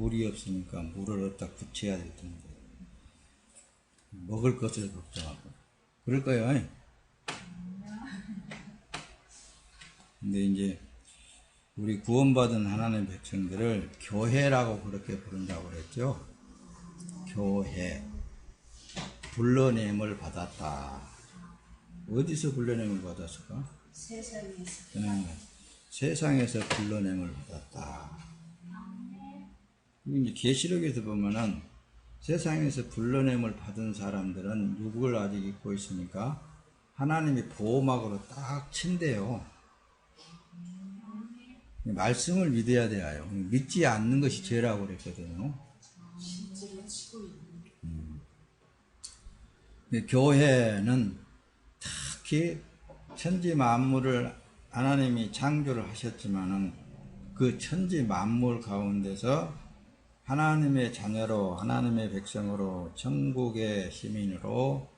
물이 없으니까 물을 어디다 붙여야 될 텐데 먹을 것을 걱정하고 그럴 거예요. 근데 이제 우리 구원받은 하나님의 백성들을 교회라고 그렇게 부른다고 그랬죠. 교회. 불러냄을 받았다. 어디서 불러냄을 받았을까? 세상에서. 네, 세상에서 불러냄을 받았다. 이제 계시록에서 보면은 세상에서 불러냄을 받은 사람들은 누구를 아직 입고 있으니까 하나님이 보호막으로 딱 친대요. 말씀을 믿어야 돼요. 믿지 않는 것이 죄라고 그랬거든요. 실제로 치고 있는. 교회는 특히 천지 만물을 하나님이 창조를 하셨지만은 그 천지 만물 가운데서 하나님의 자녀로 하나님의 백성으로 천국의 시민으로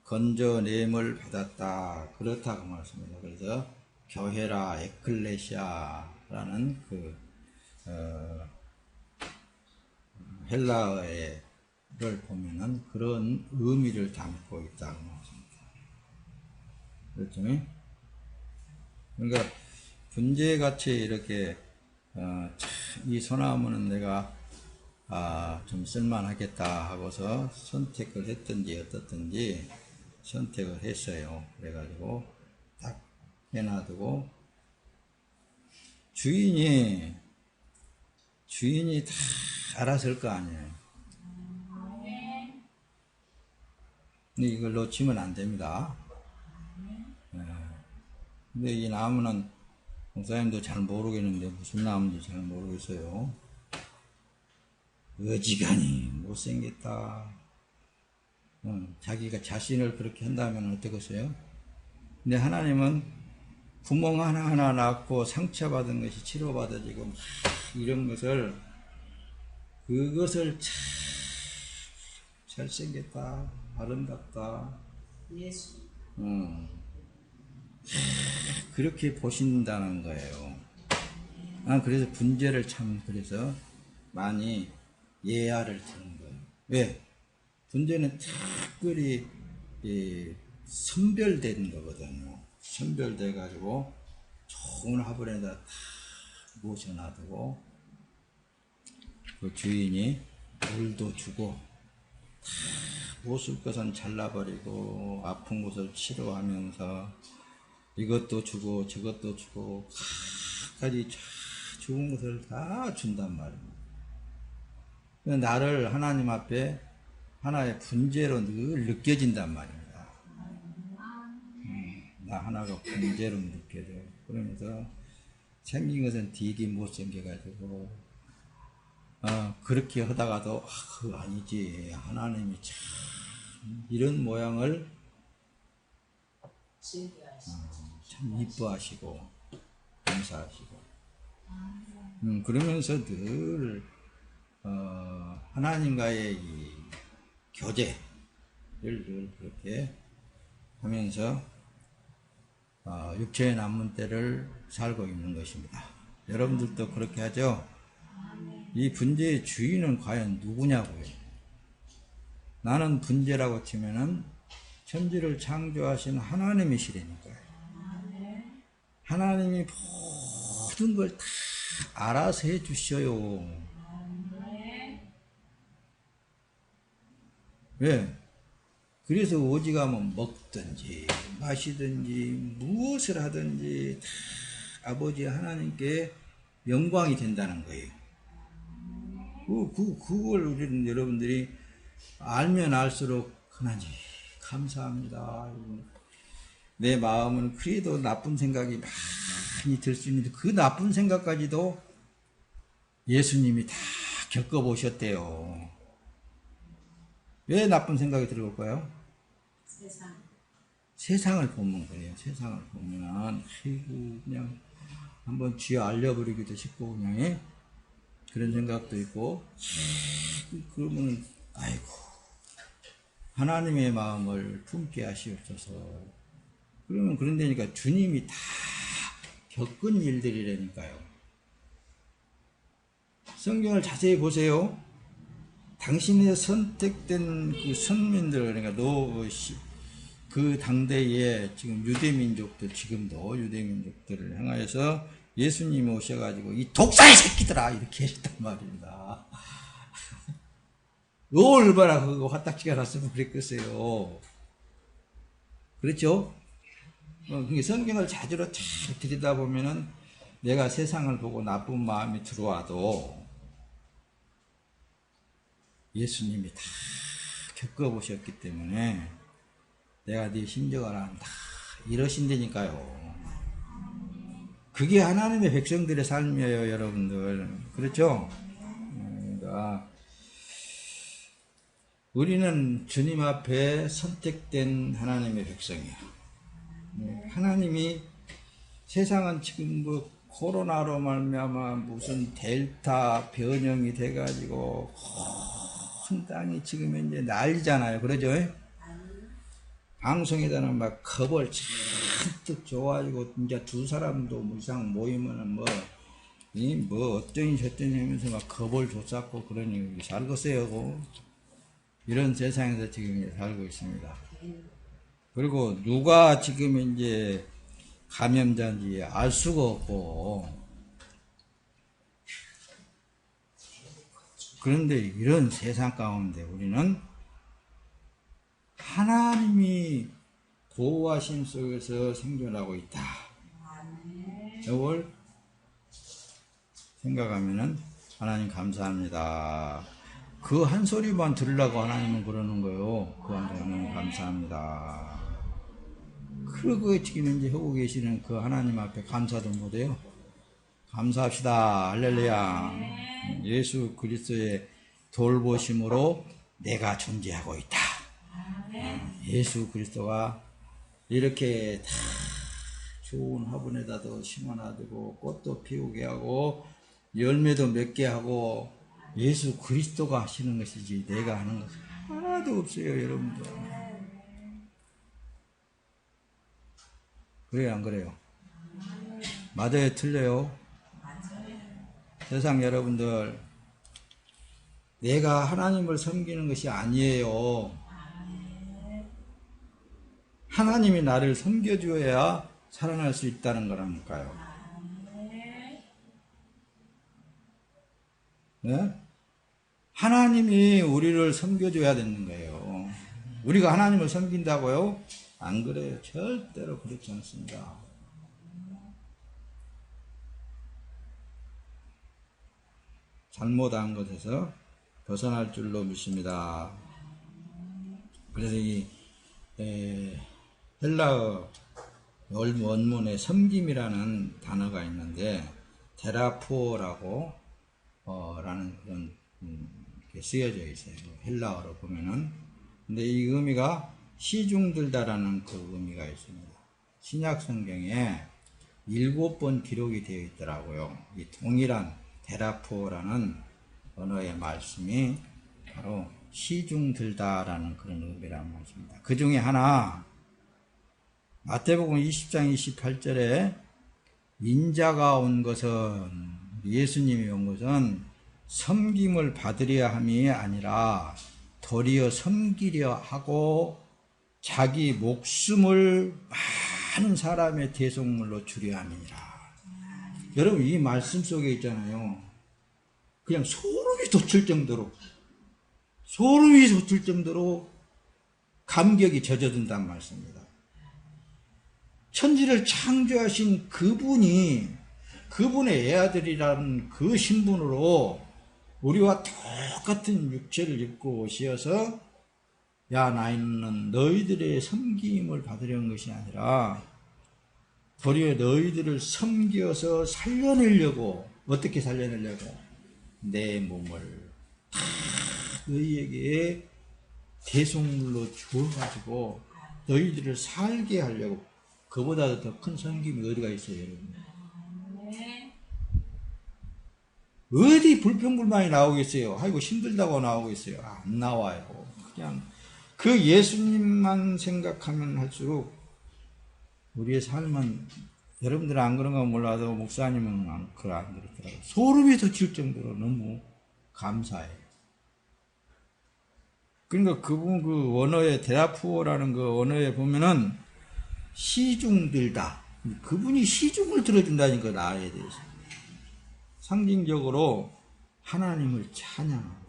건져냄을 받았다. 그렇다고 말씀합니다. 그래서 교회라 에클레시아라는 그 헬라어를 보면은 그런 의미를 담고 있다고 말씀합니다. 그렇죠? 그러니까 분재같이 이렇게 이 소나무는 내가 좀 쓸만하겠다 하고서 선택을 했든지 어떻든지 선택을 했어요. 그래가지고 딱 해놔두고 주인이 다 알았을 거 아니에요. 근데 이걸 놓치면 안 됩니다. 근데 이 나무는 목사님도 잘 모르겠는데 무슨 나무인지 잘 모르겠어요. 어지간히 못생겼다. 자기가 자신을 그렇게 한다면 어떻겠어요? 근데 하나님은 구멍 하나하나 났고 상처받은 것이 치료받아지고 이런 것을 그것을 참 잘생겼다 아름답다 예수. 그렇게 보신다는 거예요. 그래서 분재를 참 그래서 많이 예하를 드는 거예요. 왜? 분재는 특별히 선별된 거거든요. 선별돼 가지고 좋은 화분에다 다 모셔놔두고 그 주인이 물도 주고 다 못 쓸 것은 잘라버리고 아픈 곳을 치료하면서 이것도 주고 저것도 주고 각가지 좋은 것을 다 준단 말입니다. 나를 하나님 앞에 하나의 분재로 늘 느껴진단 말입니다. 나 하나가 분재로 느껴져요. 그러면서 생긴 것은 되게 못생겨가지고 그렇게 하다가도 그거 아니지. 하나님이 참 이런 모양을 참 이뻐하시고 감사하시고 그러면서 늘 하나님과의 이 교제를 늘 그렇게 하면서 육체의 남은 때를 살고 있는 것입니다. 여러분들도 그렇게 하죠? 이 분재의 주인은 과연 누구냐고요? 나는 분재라고 치면은 천지를 창조하신 하나님이시라니까요. 하나님이 모든 걸 다 알아서 해 주셔요. 왜? 그래서 오직하면 먹든지 마시든지 무엇을 하든지 다 아버지 하나님께 영광이 된다는 거예요. 그걸 우리는 여러분들이 알면 알수록 하나님 감사합니다. 내 마음은 그래도 나쁜 생각이 많이 들 수 있는데 그 나쁜 생각까지도 예수님이 다 겪어보셨대요. 왜 나쁜 생각이 들어올까요? 세상을 보면 그래요. 세상을 보면 그냥 한번 쥐어 알려버리기도 싶고 그냥 그런 생각도 있고 그러면 아이고 하나님의 마음을 품게 하시옵소서. 그러면 그런데니까 주님이 다 겪은 일들이라니까요. 성경을 자세히 보세요. 당신의 선택된 그 선민들, 그러니까 그 당대에 지금 유대민족들, 지금도 유대민족들을 향하여서 예수님이 오셔가지고 이 독사의 새끼들아 이렇게 하셨단 말입니다. 얼마나 그거 화딱지가 났으면 그랬겠어요. 그렇죠? 성경을 자주로 잘 들여다보면은 내가 세상을 보고 나쁜 마음이 들어와도 예수님이 다 겪어보셨기 때문에 내가 네 심정을 안다 이러신다니까요. 그게 하나님의 백성들의 삶이에요, 여러분들. 그렇죠? 그러니까 우리는 주님 앞에 선택된 하나님의 백성이에요. 하나님이 세상은 지금 뭐 코로나로 말미암아 무슨 델타 변형이 돼가지고 온 땅이 지금 이제 난리잖아요. 그러죠? 방송에다는 막 겁을 잔뜩 줘가지고 이제 두 사람도 이상 모이면은 뭐 어쩌니 저쩌니 하면서 막 겁을 줬었고 그러니 살겠어요. 이런 세상에서 지금 살고 있습니다. 그리고 누가 지금 이제 감염자인지 알 수가 없고, 그런데 이런 세상 가운데 우리는 하나님이 보호하심 속에서 생존하고 있다. 이걸 생각하면은 하나님 감사합니다. 그 한 소리만 들으려고 하나님은 그러는 거예요. 그 한 소리는 감사합니다. 그리고 지금 이제 하고 계시는 그 하나님 앞에 감사도 못해요. 감사합시다. 할렐루야. 예수 그리스도의 돌보심으로 내가 존재하고 있다. 예수 그리스도가 이렇게 다 좋은 화분에다도 심어놔두고 꽃도 피우게 하고 열매도 맺게 하고 예수 그리스도가 하시는 것이지 내가 하는 것은 하나도 없어요, 여러분들. 그래요, 안 그래요? 맞아요, 틀려요? 세상 여러분들, 내가 하나님을 섬기는 것이 아니에요. 하나님이 나를 섬겨줘야 살아날 수 있다는 거라니까요. 네? 하나님이 우리를 섬겨줘야 되는 거예요. 우리가 하나님을 섬긴다고요? 안 그래요. 절대로 그렇지 않습니다. 잘못한 것에서 벗어날 줄로 믿습니다. 그래서 이 헬라어 원문에 섬김이라는 단어가 있는데 테라포라고 라는 그런 게 쓰여져 있어요. 헬라어로 보면은. 근데 이 의미가 시중들다라는 그 의미가 있습니다. 신약 성경에 7번 기록이 되어 있더라고요. 이 동일한 테라포라는 언어의 말씀이 바로 시중들다라는 그런 의미란 말씀입니다. 그 중에 하나, 마태복음 20장 28절에 인자가 온 것은, 예수님이 온 것은 섬김을 받으려 함이 아니라 도리어 섬기려 하고 자기 목숨을 많은 사람의 대속물로 주려 함이니라. 여러분, 이 말씀 속에 있잖아요. 그냥 소름이 돋을 정도로 감격이 젖어든다는 말씀입니다. 천지를 창조하신 그분이 그분의 애아들이라는 그 신분으로 우리와 똑같은 육체를 입고 오셔서 야, 나는 너희들의 섬김을 받으려는 것이 아니라 도리어 너희들을 섬겨서 살려내려고, 어떻게 살려내려고? 내 몸을 다 너희에게 대속물로 주어가지고 너희들을 살게 하려고. 그보다 더 큰 섬김이 어디가 있어요, 여러분? 어디 불평불만이 나오겠어요? 아이고 힘들다고 나오겠어요? 안 나와요. 그냥 그 예수님만 생각하면 할수록 우리의 삶은 여러분들은 안 그런가 몰라도 목사님은 안 그렇더라고요. 소름이 돋칠 정도로 너무 감사해요. 그러니까 그분 그 원어의 데라푸어라는 그 원어에 보면은 시중들다. 그분이 시중을 들어준다니까 나에 대해서. 상징적으로 하나님을 찬양한다.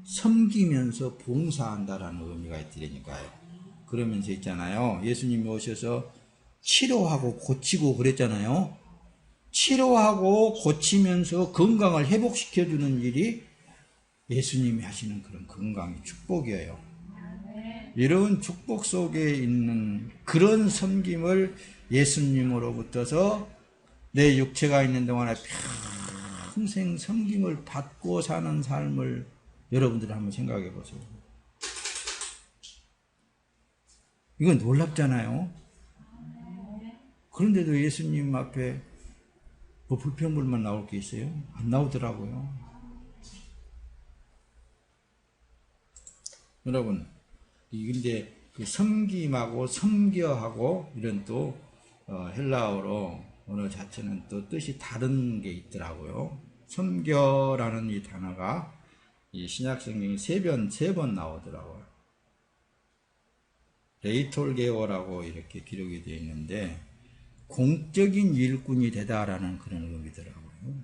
섬기면서 봉사한다라는 의미가 있더라니까요. 그러면서 있잖아요. 예수님이 오셔서 치료하고 고치고 그랬잖아요. 치료하고 고치면서 건강을 회복시켜주는 일이 예수님이 하시는 그런 건강의 축복이에요. 이런 축복 속에 있는 그런 섬김을 예수님으로부터서 내 육체가 있는 동안에 평생 섬김을 받고 사는 삶을 여러분들이 한번 생각해 보세요. 이건 놀랍잖아요. 그런데도 예수님 앞에 뭐 불평불만 나올 게 있어요? 안 나오더라고요. 여러분, 근데 그 섬김하고 섬겨하고 이런 또 헬라어로 언어 자체는 또 뜻이 다른 게 있더라고요. 섬겨라는 이 단어가 이 신약성경이 세 번 나오더라고요. 레이톨게오라고 이렇게 기록이 되어 있는데 공적인 일꾼이 되다라는 그런 의미더라고요.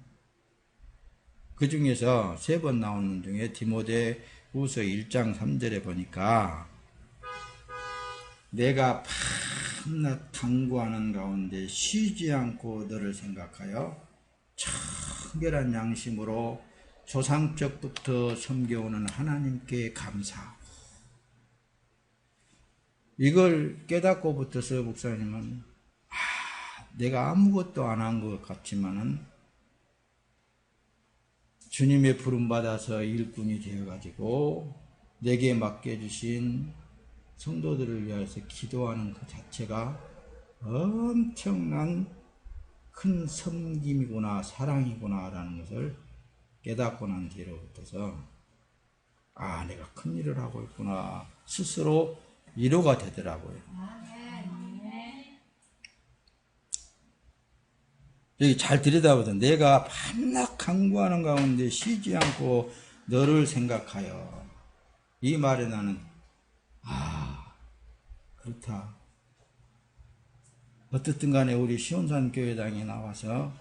그 중에서 세 번 나오는 중에 디모데후서 1장 3절에 보니까 내가 밤낮 당구하는 가운데 쉬지 않고 너를 생각하여 청결한 양심으로 조상적부터 섬겨오는 하나님께 감사하고, 이걸 깨닫고부터서 목사님은 내가 아무것도 안 한 것 같지만은 주님의 부름받아서 일꾼이 되어가지고 내게 맡겨주신 성도들을 위해서 기도하는 그 자체가 엄청난 큰 섬김이구나, 사랑이구나 라는 것을 깨닫고 난 뒤로부터서 내가 큰 일을 하고 있구나 스스로 위로가 되더라고요. 여기 잘 들여다보자. 내가 밤낮 간구하는 가운데 쉬지 않고 너를 생각하여. 이 말에 나는 그렇다. 어떻든 간에 우리 시온산 교회당에 나와서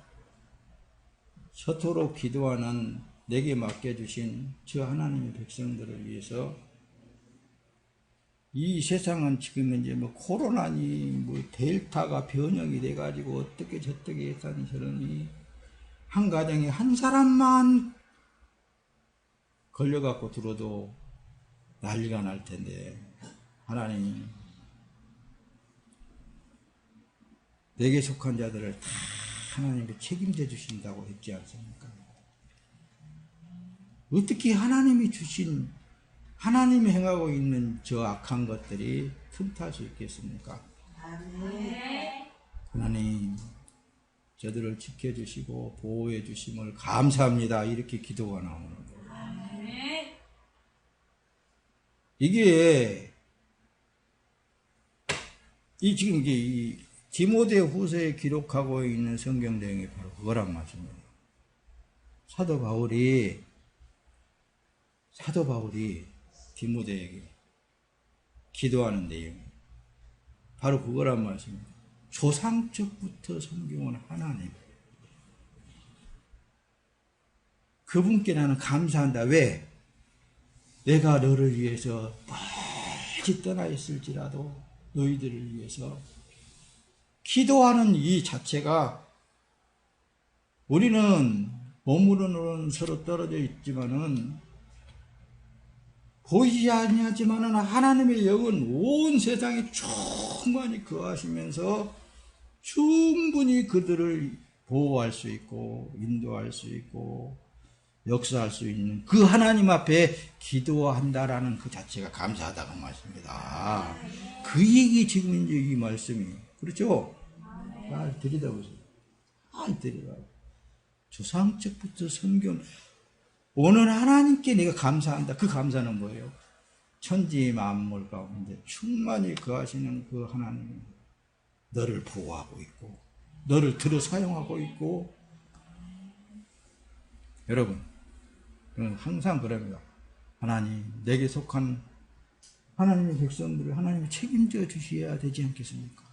서토록 기도하는 내게 맡겨주신 저 하나님의 백성들을 위해서, 이 세상은 지금 이제 뭐 코로나니 뭐 델타가 변형이 돼가지고 어떻게 저떻게 했다니 저러니 한 가정에 한 사람만 걸려갖고 들어도 난리가 날 텐데, 하나님 내게 속한 자들을 다 하나님이 책임져 주신다고 했지 않습니까? 어떻게 하나님이 주신, 하나님이 행하고 있는 저 악한 것들이 틈탈 수 있겠습니까? 하나님 저들을 지켜주시고 보호해 주심을 감사합니다. 이렇게 기도가 나오는 거예요. 이게 지금 이 디모데 후서에 기록하고 있는 성경 내용이 바로 그거란 말씀이에요. 사도 바울이 디모데에게 기도하는 내용, 바로 그거란 말씀입니다. 조상적부터 섬겨온 하나님, 그분께 나는 감사한다. 왜? 내가 너를 위해서 멀리 떠나 있을지라도 너희들을 위해서 기도하는 이 자체가, 우리는 몸으로는 서로 떨어져 있지만은 보이지 아니하지만은 하나님의 영은 온 세상에 충만히 거하시면서 충분히 그들을 보호할 수 있고 인도할 수 있고 역사할 수 있는 그 하나님 앞에 기도한다라는 그 자체가 감사하다고 말씀입니다. 그 얘기 지금 이제 이 말씀이 그렇죠? 잘 들여다보세요. 잘 들여다보세요. 조상적부터 섬겨온 오늘 하나님께 내가 감사한다. 그 감사는 뭐예요? 천지 만물 가운데 충만히 거하시는 그 하나님, 너를 보호하고 있고 너를 들어 사용하고 있고. 여러분, 저는 항상 그럽니다. 하나님, 내게 속한 하나님의 백성들을 하나님이 책임져 주셔야 되지 않겠습니까?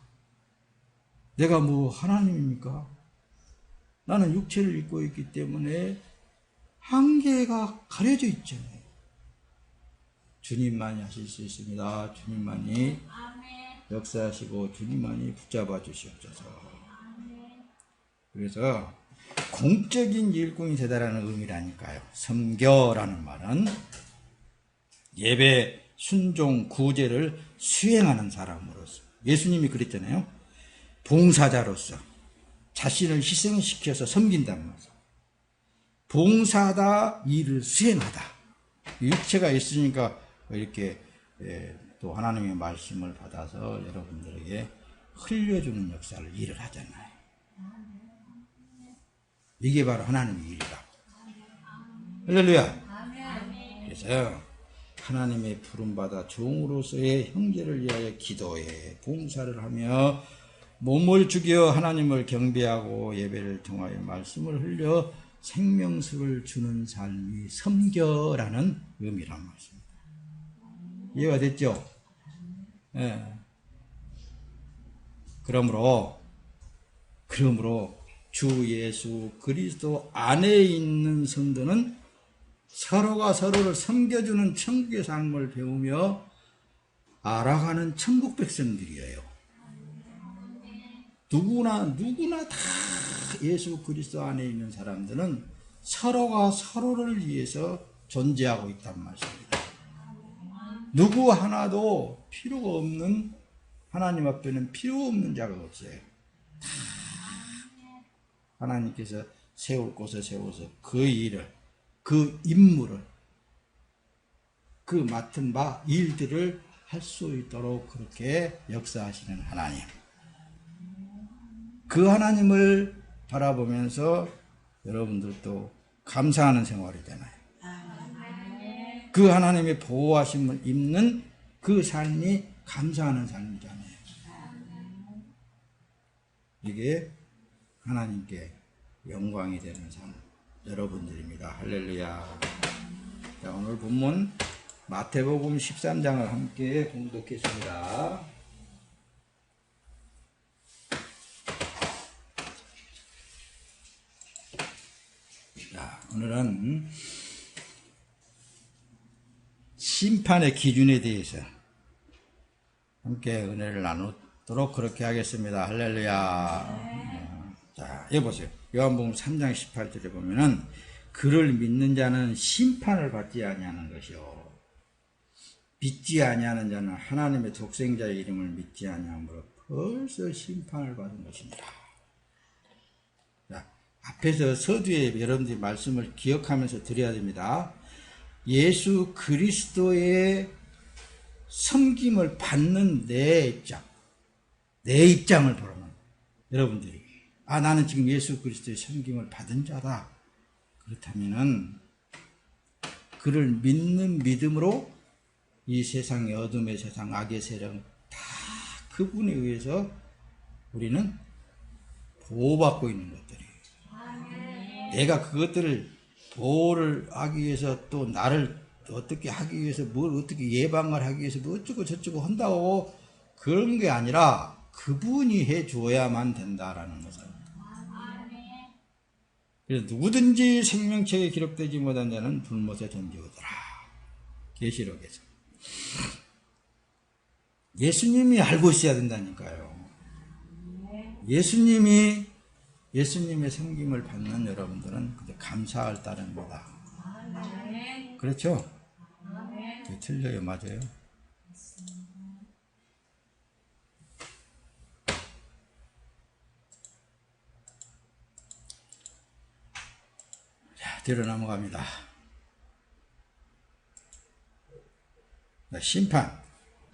내가 뭐 하나님입니까? 나는 육체를 입고 있기 때문에 한계가 가려져 있잖아요. 주님만이 하실 수 있습니다. 주님만이 역사하시고 주님만이 붙잡아 주시옵소서. 그래서 공적인 일꾼이 되다라는 의미라니까요. 섬겨라는 말은 예배, 순종, 구제를 수행하는 사람으로서, 예수님이 그랬잖아요. 봉사자로서 자신을 희생시켜서 섬긴단 말이죠. 봉사다, 일을 수행하다. 육체가 있으니까 이렇게 또 하나님의 말씀을 받아서 여러분들에게 흘려주는 역사를 일을 하잖아요. 이게 바로 하나님의 일이라고. 할렐루야. 그래서 하나님의 부름받아 종으로서의 형제를 위하여 기도해 봉사를 하며 몸을 죽여 하나님을 경배하고 예배를 통하여 말씀을 흘려 생명수를 주는 삶이 섬겨라는 의미란 말씀입니다. 이해가 됐죠? 네. 그러므로 주 예수 그리스도 안에 있는 성도는 서로가 서로를 섬겨주는 천국의 삶을 배우며 알아가는 천국 백성들이에요. 누구나 다 예수 그리스도 안에 있는 사람들은 서로가 서로를 위해서 존재하고 있단 말씀입니다. 누구 하나도 필요가 없는, 하나님 앞에는 필요 없는 자가 없어요. 다 하나님께서 세울 곳에 세워서 그 일을, 그 임무를, 그 맡은 바 일들을 할 수 있도록 그렇게 역사하시는 하나님. 그 하나님을 바라보면서 여러분들도 감사하는 생활이잖아요. 그 하나님의 보호하심을 입는 그 삶이 감사하는 삶이잖아요. 이게 하나님께 영광이 되는 삶, 여러분들입니다. 할렐루야. 자, 오늘 본문 마태복음 13장을 함께 봉독했습니다. 자, 오늘은 심판의 기준에 대해서 함께 은혜를 나누도록 그렇게 하겠습니다. 할렐루야. 자, 여기 보세요. 요한복음 3장 18절에 보면은 그를 믿는 자는 심판을 받지 아니하는 것이요 믿지 아니하는 자는 하나님의 독생자의 이름을 믿지 아니하므로 벌써 심판을 받은 것입니다. 자, 앞에서 서두에 여러분들이 말씀을 기억하면서 드려야 됩니다. 예수 그리스도의 섬김을 받는 내 입장을 보라면 여러분들이 나는 지금 예수 그리스도의 섬김을 받은 자다. 그렇다면은 그를 믿는 믿음으로 이 세상의 어둠의 세상, 악의 세력 다 그분에 의해서 우리는 보호받고 있는 것들이에요. 내가 그것들을 보호를 하기 위해서 또 나를 어떻게 하기 위해서 뭘 어떻게 예방을 하기 위해서 뭐 어쩌고 저쩌고 한다고 그런 게 아니라 그분이 해줘야만 된다라는 것을. 그래서 누구든지 생명책에 기록되지 못한 자는 불못에 던지오더라. 계시록에서. 예수님이 알고 있어야 된다니까요. 예수님의 섬김을 받는 여러분들은 감사할 따름입니다. 그렇죠? 틀려요, 맞아요? 자, 뒤로 넘어갑니다.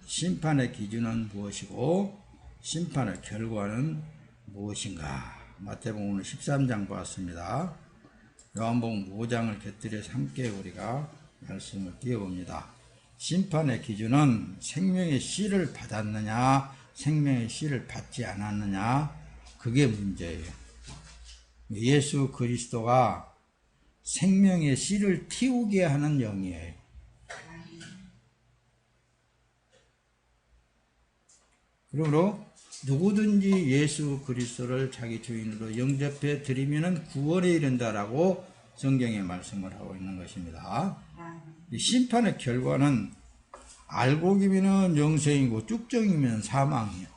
심판의 기준은 무엇이고 심판의 결과는 무엇인가? 마태복음 13장 봤습니다. 요한복음 5장을 곁들여서 함께 우리가 말씀을 띄워봅니다. 심판의 기준은 생명의 씨를 받았느냐 생명의 씨를 받지 않았느냐? 그게 문제예요. 예수 그리스도가 생명의 씨를 틔우게 하는 영이에요. 그러므로 누구든지 예수 그리스도를 자기 주인으로 영접해 드리면 구원에 이른다라고 성경에 말씀을 하고 있는 것입니다. 이 심판의 결과는 알곡이면 영생이고 쭉정이면 사망이에요.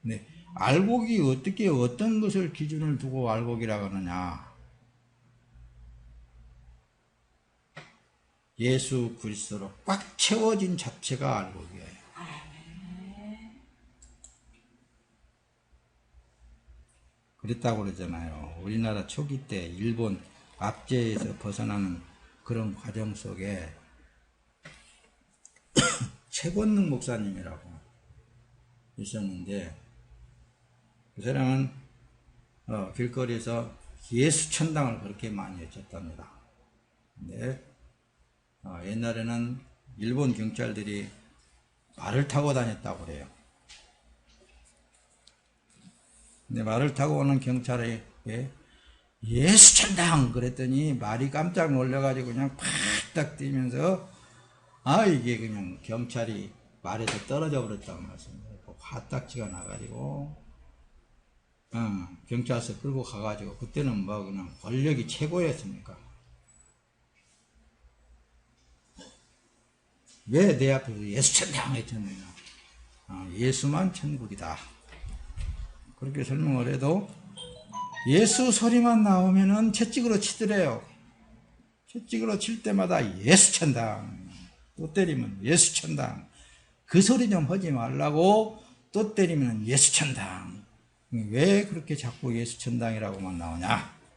네, 알곡이 어떻게 어떤 것을 기준을 두고 알곡이라고 하느냐? 예수 그리스도로 꽉 채워진 자체가 알곡이에요. 그랬다고 그러잖아요. 우리나라 초기 때 일본 압제에서 벗어나는 그런 과정 속에 최권능 목사님이라고 있었는데 그 사람은 길거리에서 예수 천당을 그렇게 많이 외쳤답니다. 근데 옛날에는 일본 경찰들이 말을 타고 다녔다고 그래요. 근데 말을 타고 오는 경찰에게 예수 천당 그랬더니 말이 깜짝 놀라가지고 그냥 팍딱 뛰면서 이게 그냥 경찰이 말에서 떨어져 버렸다고 말씀해요. 화딱지가 나가지고 경찰서 끌고 가가지고 그때는 뭐 그냥 권력이 최고였습니까? 왜 내 앞에서 예수 천당 했잖아요. 예수만 천국이다. 그렇게 설명을 해도 예수 소리만 나오면은 채찍으로 치더래요. 채찍으로 칠 때마다 예수 천당, 또 때리면 예수 천당. 그 소리 좀 하지 말라고 또 때리면 예수 천당. 왜 그렇게 자꾸 예수 천당이라고만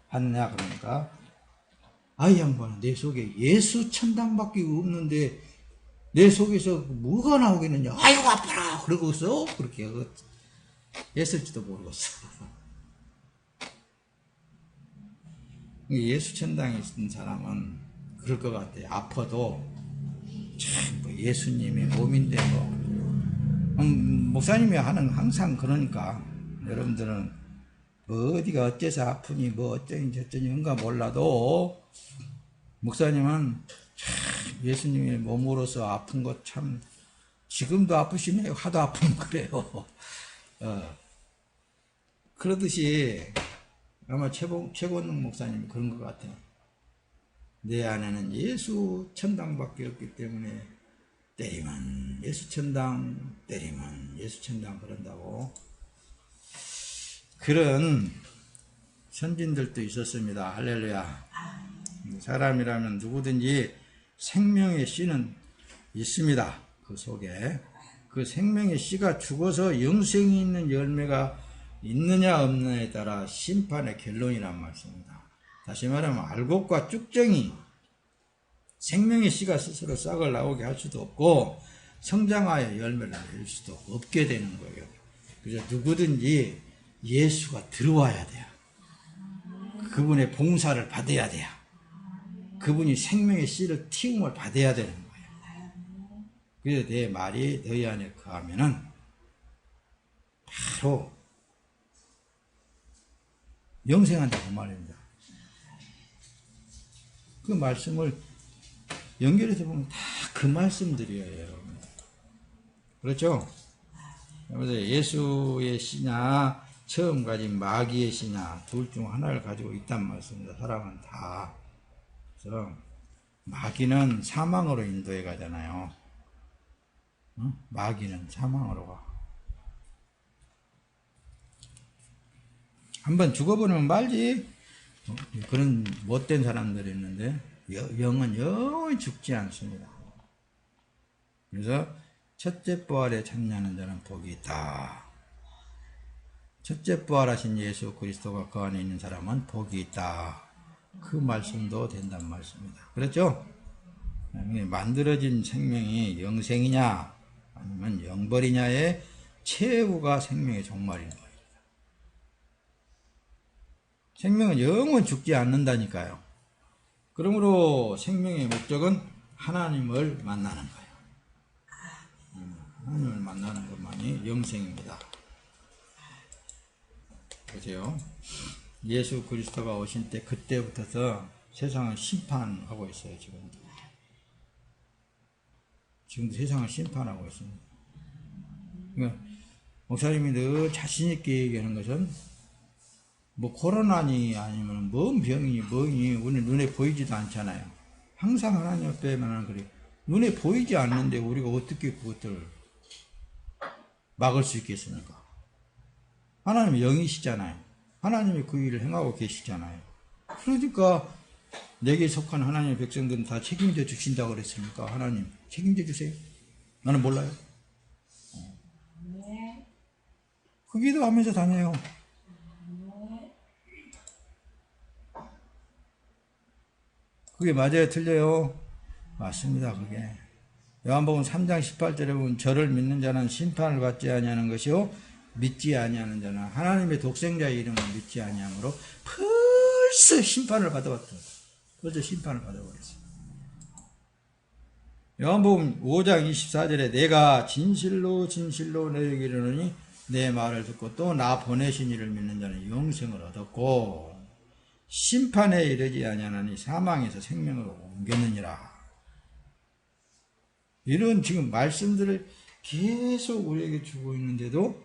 하느냐 그러니까 이 양반은 내 속에 예수 천당밖에 없는데 내 속에서 뭐가 나오겠느냐? 아이고 아파라 그러고서 그렇게 했을지도 모르겠어. 예수 천당에 있는 사람은 그럴 것 같아요. 아파도 참 예수님의 몸인데 목사님이 하는 항상 그러니까 여러분들은 뭐 어디가 어째서 아프니 뭐 어쩌니 저쩌니 뭔가 몰라도 목사님은 참 예수님의 몸으로서 아픈 것 참 지금도 아프시네요. 하도 아프면 그래요. 그러듯이 아마 최권능 목사님이 그런 것 같아요. 내 안에는 예수 천당밖에 없기 때문에 때리면 예수 천당, 때리면 예수 천당 그런다고. 그런 선진들도 있었습니다. 할렐루야. 사람이라면 누구든지 생명의 씨는 있습니다. 그 속에. 그 생명의 씨가 죽어서 영생이 있는 열매가 있느냐 없느냐에 따라 심판의 결론이란 말씀입니다. 다시 말하면 알곡과 쭉정이 생명의 씨가 스스로 싹을 나오게 할 수도 없고 성장하여 열매를 낼 수도 없게 되는 거예요. 그래서 누구든지 예수가 들어와야 돼요. 그분의 봉사를 받아야 돼요. 그분이 생명의 씨를 틔움을 받아야 되는 거예요. 그래서 내 말이 너희 안에 거하면은 바로 영생한다고 말입니다. 그 말씀을 연결해서 보면 다 그 말씀들이에요, 여러분. 그렇죠? 그래서 예수의 씨냐, 처음 가진 마귀의 씨냐, 둘 중 하나를 가지고 있단 말씀입니다. 사람은 다. 그래서 마귀는 사망으로 인도해 가잖아요. 마귀는 사망으로 가. 한번 죽어버리면 말지. 그런 못된 사람들이 있는데 영은 영원히 죽지 않습니다. 그래서 첫째 부활에 참여하는 자는 복이 있다. 첫째 부활하신 예수 그리스도가 그 안에 있는 사람은 복이 있다. 그 말씀도 된단 말씀입니다. 그렇죠? 만들어진 생명이 영생이냐 아니면 영벌이냐의 최후가 생명의 종말인 거예요. 생명은 영원 죽지 않는다니까요. 그러므로 생명의 목적은 하나님을 만나는 거예요. 하나님을 만나는 것만이 영생입니다. 보세요. 예수 그리스도가 오신 때 그때부터서 세상을 심판하고 있어요. 지금도 세상을 심판하고 있습니다. 그러니까 목사님이 늘 자신있게 얘기하는 것은 뭐 코로나니 아니면 뭔 병이니 뭐니 우리 눈에 보이지도 않잖아요. 항상 하나님 앞에만 그래. 눈에 보이지 않는데 우리가 어떻게 그것들을 막을 수 있겠습니까? 하나님이 영이시잖아요. 하나님이 그 일을 행하고 계시잖아요. 그러니까 내게 속한 하나님의 백성들은 다 책임져 주신다고 그랬으니까 하나님 책임져 주세요. 나는 몰라요. 그 기도하면서 다녀요. 그게 맞아요? 틀려요? 맞습니다. 그게 요한복음 3장 18절에 보면 저를 믿는 자는 심판을 받지 아니하는 것이요 믿지 아니하는 자는 하나님의 독생자의 이름을 믿지 아니하므로 벌써 심판을 받아봤다. 벌써 심판을 받아버렸어요. 요한복음 5장 24절에 내가 진실로 진실로 너희에게 이르노니 내 말을 듣고 또 나 보내신 이를 믿는 자는 영생을 얻었고 심판에 이르지 아니하나니 사망에서 생명으로 옮겼느니라. 이런 지금 말씀들을 계속 우리에게 주고 있는데도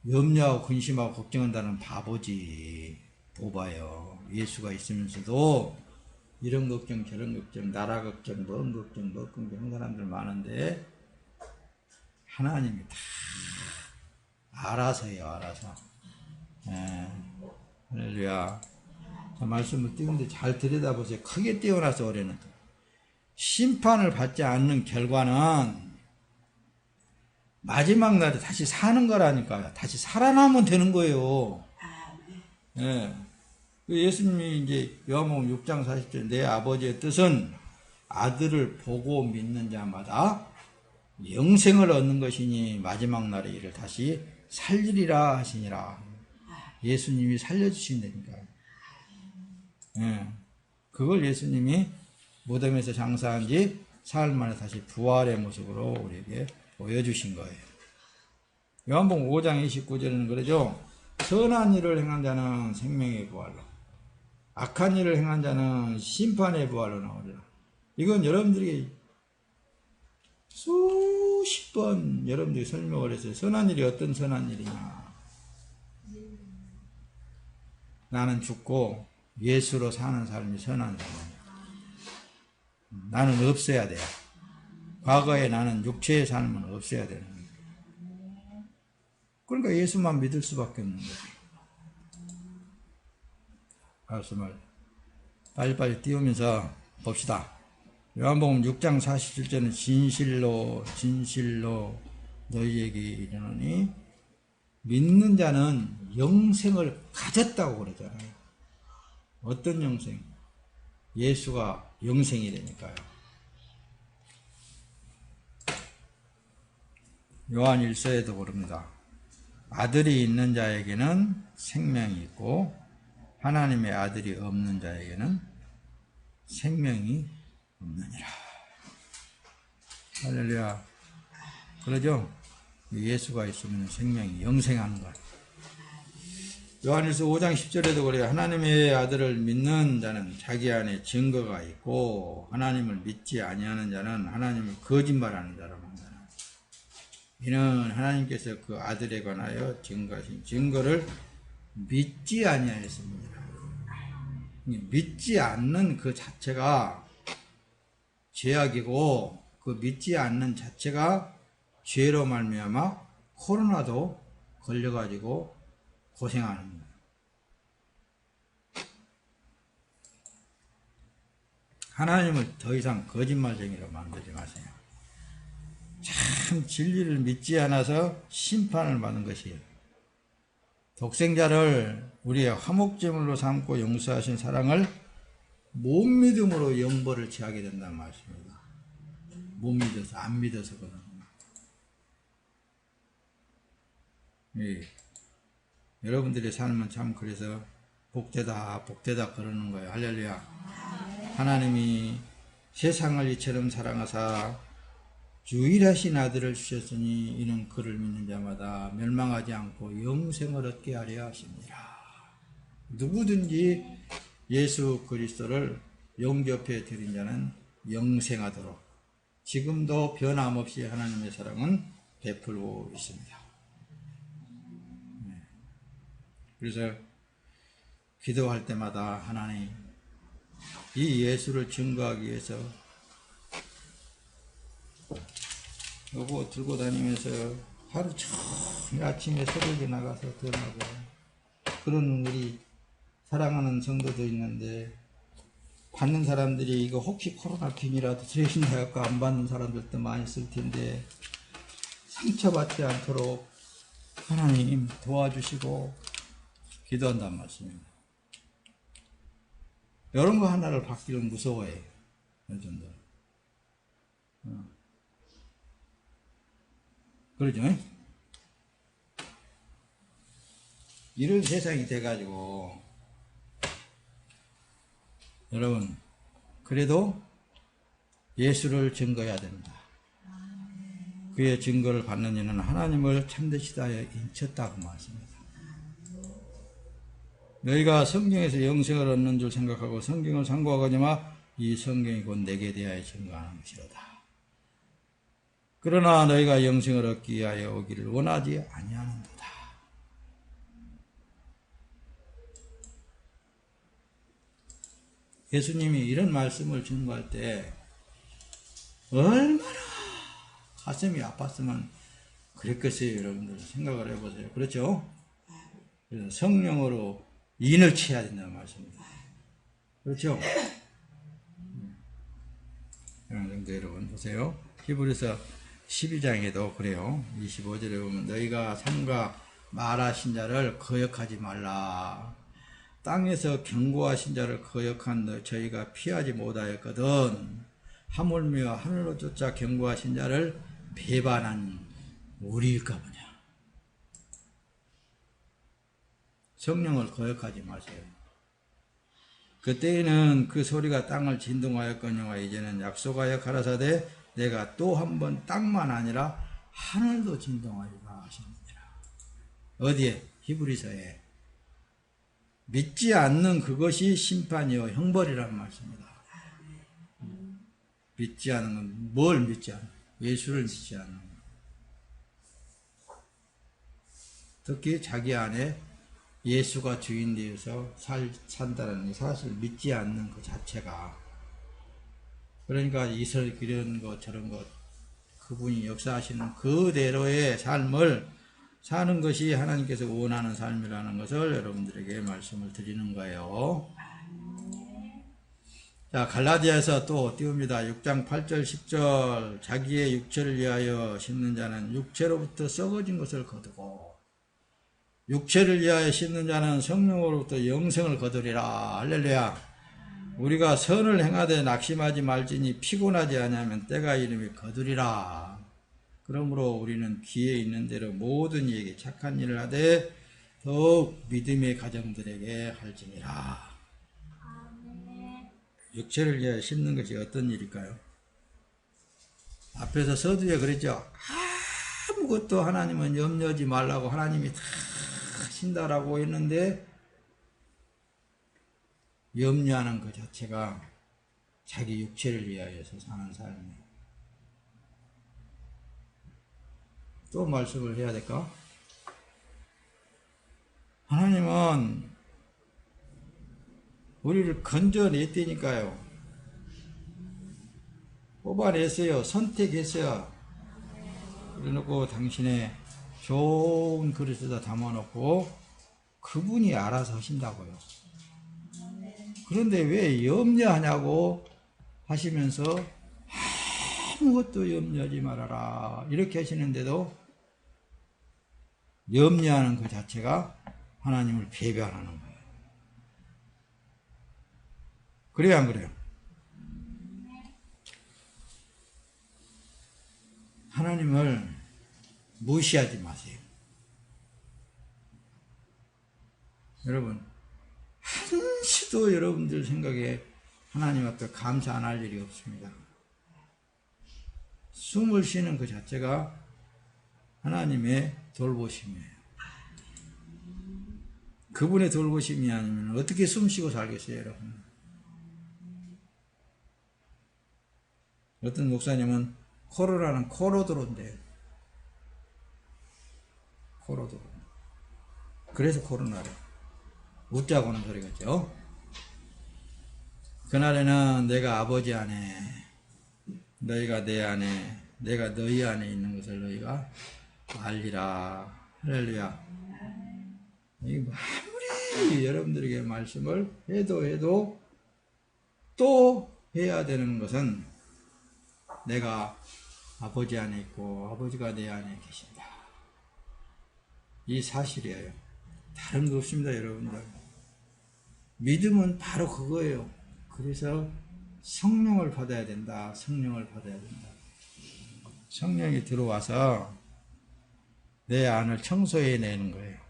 염려하고 근심하고 걱정한다는 바보지. 보봐요. 예수가 있으면서도 이런 걱정 저런 걱정 나라 걱정 뭔 걱정 뭐 걱정 사람들 많은데 하나님이 다 알아서 해요. 알아서. 할렐루야. 말씀을 띄우는데 잘 들여다보세요. 크게 띄워놔서 올해는 심판을 받지 않는 결과는 마지막 날에 다시 사는 거라니까요. 다시 살아나면 되는 거예요. 예. 예수님이 이제 요한복음 6장 40절 내 아버지의 뜻은 아들을 보고 믿는 자마다 영생을 얻는 것이니 마지막 날에 이를 다시 살리리라 하시니라. 예수님이 살려주신다니까요. 예. 그걸 예수님이 무덤에서 장사한 지 사흘 만에 다시 부활의 모습으로 우리에게 보여주신 거예요. 요한복음 5장 29절에는 그러죠. 선한 일을 행한 자는 생명의 부활로 악한 일을 행한 자는 심판의 부활로 나오리라. 이건 여러분들이 수십 번 여러분들이 설명을 했어요. 선한 일이 어떤 선한 일이냐. 나는 죽고 예수로 사는 삶이 선한 삶이야. 나는 없어야 돼요. 과거에 나는 육체의 삶은 없어야 되는 거예요. 그러니까 예수만 믿을 수밖에 없는 거예요. 말씀을 빨리빨리 띄우면서 봅시다. 요한복음 6장 47절은 진실로 진실로 너희에게 이르노니 믿는 자는 영생을 가졌다고 그러잖아요. 어떤 영생? 예수가 영생이라니까요. 요한 1서에도 그럽니다. 아들이 있는 자에게는 생명이 있고 하나님의 아들이 없는 자에게는 생명이 없느니라. 할렐루야. 그러죠? 예수가 있으면 생명이 영생하는 것. 요한일서 5장 10절에도 그래요. 하나님의 아들을 믿는 자는 자기 안에 증거가 있고 하나님을 믿지 아니하는 자는 하나님을 거짓말하는 자라고 한다. 이는 하나님께서 그 아들에 관하여 증거하신 증거를 믿지 아니하였습니다. 믿지 않는 그 자체가 죄악이고 그 믿지 않는 자체가 죄로 말미암아 코로나도 걸려가지고 고생하는 거예요. 하나님을 더 이상 거짓말쟁이로 만들지 마세요. 참 진리를 믿지 않아서 심판을 받는 것이에요. 독생자를 우리의 화목제물로 삼고 용서하신 사랑을 못 믿음으로 영벌을 취하게 된다는 말씀입니다. 못 믿어서 안 믿어서 그러는 거예요. 여러분들의 삶은 참 그래서 복되다 복되다 그러는 거예요. 할렐루야. 하나님이 세상을 이처럼 사랑하사 유일하신 아들을 주셨으니 이는 그를 믿는 자마다 멸망하지 않고 영생을 얻게 하려 하십니다. 누구든지 예수 그리스도를 영접해 드린 자는 영생하도록 지금도 변함없이 하나님의 사랑은 베풀고 있습니다. 그래서 기도할 때마다 하나님, 이 예수를 증거하기 위해서 요거 들고 다니면서 하루 종일 아침에 새벽에 나가서 전하고, 그런 우리 사랑하는 성도도 있는데, 받는 사람들이 이거 혹시 코로나 균이라도 들으신다 해갖고 안 받는 사람들도 많이 있을 텐데, 상처받지 않도록 하나님 도와주시고 기도한단 말씀입니다. 이런 거 하나를 받기는 무서워해요. 요즘도. 그러죠? 이런 세상이 돼가지고, 여러분, 그래도 예수를 증거해야 된다. 그의 증거를 받는 이는 하나님을 참되시다 하여 인쳤다고 말씀합니다. 너희가 성경에서 영생을 얻는 줄 생각하고 성경을 상고하거니 이 성경이 곧 내게 대하여 증거하는 것이로다. 그러나 너희가 영생을 얻기 위하여 오기를 원하지 아니하는도다. 예수님이 이런 말씀을 증거할 때 얼마나 가슴이 아팠으면 그랬겠어요. 여러분들 생각을 해보세요. 그렇죠? 그래서 성령으로 인을 쳐야 된다는 말씀입니다. 그렇죠? 이런 정도 여러분 보세요. 히브리서 12장에도 그래요. 25절에 보면 너희가 삼가 말하신 자를 거역하지 말라. 땅에서 경고하신 자를 거역한 저희가 피하지 못하였거든. 하물며 하늘로 쫓아 경고하신 자를 배반한 우리일까 보냐. 성령을 거역하지 마세요. 그때에는 그 소리가 땅을 진동하였거니와 이제는 약속하여 가라사대 내가 또 한 번 땅만 아니라 하늘도 진동하리라 하십니다. 어디에? 히브리서에. 믿지 않는 그것이 심판이요 형벌이라는 말씀입니다. 믿지 않는 건 뭘 믿지 않는? 예수를 믿지 않는 것. 특히 자기 안에 예수가 주인 되어서 산다는 게 사실 믿지 않는 그 자체가. 그러니까 이설 이런 것 저런 것 그분이 역사하시는 그대로의 삶을 사는 것이 하나님께서 원하는 삶이라는 것을 여러분들에게 말씀을 드리는 거예요. 자, 갈라디아에서 또 띄웁니다. 6장 8절 10절 자기의 육체를 위하여 심는 자는 육체로부터 썩어진 것을 거두고 육체를 위하여 심는 자는 성령으로부터 영생을 거두리라. 할렐루야. 우리가 선을 행하되 낙심하지 말지니 피곤하지 아니하면 때가 이름이 거두리라. 그러므로 우리는 귀에 있는 대로 모든 이에게 착한 일을 하되 더욱 믿음의 가정들에게 할지니라. 육체를 위하여 심는 것이 어떤 일일까요? 앞에서 서두에 그랬죠. 아무것도 하나님은 염려하지 말라고 하나님이 다 하신다라고 했는데 염려하는 그 자체가 자기 육체를 위하여서 사는 삶이에요. 또 말씀을 해야 될까? 하나님은 우리를 건져냈다니까요. 뽑아냈어요. 선택했어요. 그래놓고 당신의 좋은 그릇에다 담아놓고 그분이 알아서 하신다고요. 그런데 왜 염려하냐고 하시면서 아무것도 염려하지 말아라 이렇게 하시는데도 염려하는 그 자체가 하나님을 배반하는 거예요. 그래요, 안 그래요? 하나님을 무시하지 마세요. 여러분, 한시도 여러분들 생각에 하나님 앞에 감사 안 할 일이 없습니다. 숨을 쉬는 그 자체가 하나님의 돌보심이에요. 그분의 돌보심이 아니면 어떻게 숨 쉬고 살겠어요, 여러분? 어떤 목사님은 코로나는 코로 들어온대요. 코로 들어. 그래서 코로나래. 웃자고 하는 소리겠죠. 그날에는 내가 아버지 안에, 너희가 내 안에, 내가 너희 안에 있는 것을 너희가 알리라. 할렐루야. 아무리 여러분들에게 말씀을 해도 또 해야 되는 것은 내가 아버지 안에 있고 아버지가 내 안에 계신다. 이 사실이에요. 다른 거 없습니다, 여러분들. 믿음은 바로 그거예요. 그래서 성령을 받아야 된다. 성령을 받아야 된다. 성령이 들어와서 내 안을 청소해내는 거예요.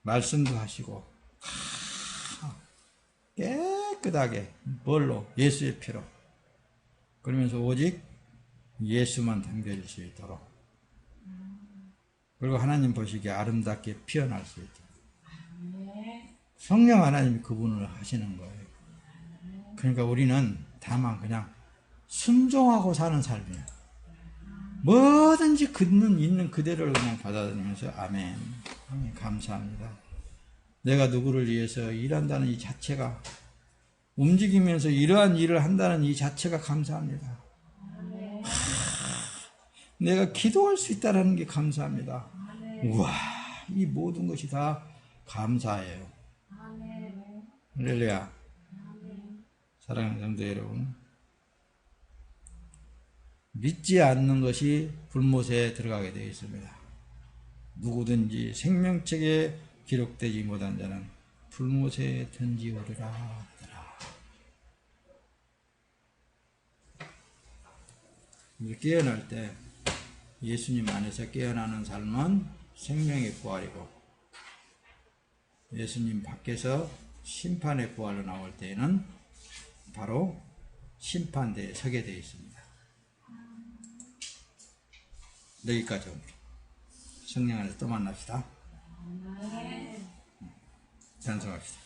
말씀도 하시고 깨끗하게. 뭘로? 예수의 피로. 그러면서 오직 예수만 담겨질 수 있도록, 그리고 하나님 보시기에 아름답게 피어날 수 있도록 성령 하나님이 그분을 하시는 거예요. 그러니까 우리는 다만 그냥 순종하고 사는 삶이에요. 뭐든지 있는 그대로를 그냥 받아들이면서 아멘, 감사합니다. 내가 누구를 위해서 일한다는 이 자체가, 움직이면서 이러한 일을 한다는 이 자체가 감사합니다. 내가 기도할 수 있다는 게 감사합니다. 우와, 이 모든 것이 다 감사해요. 할렐루야. 사랑하는 성도 여러분, 믿지 않는 것이 불못에 들어가게 되어 있습니다. 누구든지 생명책에 기록되지 못한 자는 불못에 던지오리라 하더라. 깨어날 때 예수님 안에서 깨어나는 삶은 생명의 부활이고, 예수님 밖에서 심판의 부활로 나올 때에는 바로 심판대에 서게 되어 있습니다. 여기까지 옵니다. 성령 안에서 또 만납시다. 찬송합시다.